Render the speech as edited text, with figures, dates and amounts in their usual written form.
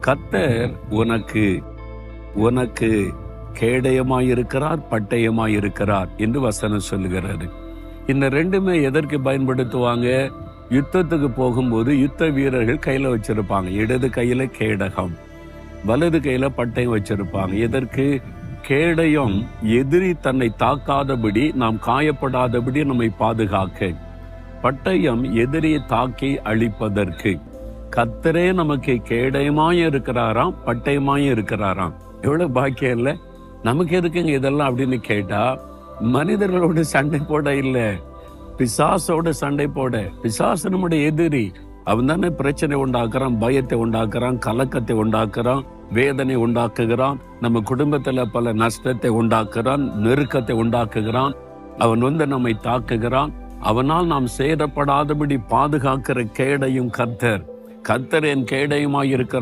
கர்த்தர் உனக்கு உனக்கு கேடயமாயிருக்கிறார், பட்டயமாயிருக்கிறார் என்று வசனம் சொல்லுகிறாரு. இந்த ரெண்டுமே எதற்கு பயன்படுத்துவாங்க? யுத்தத்துக்கு போகும்போது யுத்த வீரர்கள் கையில வச்சிருப்பாங்க. இடது கையில கேடகம், வலது கையில பட்டயம் வச்சிருப்பாங்க. எதற்கு? கேடயம் எதிரி தன்னை தாக்காதபடி, நாம் காயப்படாதபடி நம்மை பாதுகாக்க. பட்டயம் எதிரியை தாக்கி அழிப்பதற்கு. கர்த்தரே நமக்கு கேடயமாயும் இருக்கிறாராம், பட்டயமாயும் இருக்கிறாராம். எவ்வளவு பாக்கியம் இல்ல? நமக்கு எதுக்குங்க இதெல்லாம் அப்படின்னு கேட்டா, மனிதர்களோடு சண்டை போட இல்ல, பிசாசோட சண்டை போட. பிசாசு நம்முடைய எதிரி. அவன் தானே பிரச்சனை உண்டாக்குறான், பயத்தை உண்டாக்குறான், கலக்கத்தை உண்டாக்குறான், வேதனை உண்டாக்குகிறான், நம்ம குடும்பத்துல பல நஷ்டத்தை உண்டாக்குறான், நெருக்கத்தை உண்டாக்குகிறான். அவன் நம்மை தாக்குகிறான். அவனால் நாம் சேதப்படாதபடி பாதுகாக்கிற கேடையும் கர்த்தர். கர்த்தர் என் கேடயமாய் இருக்கிறார்.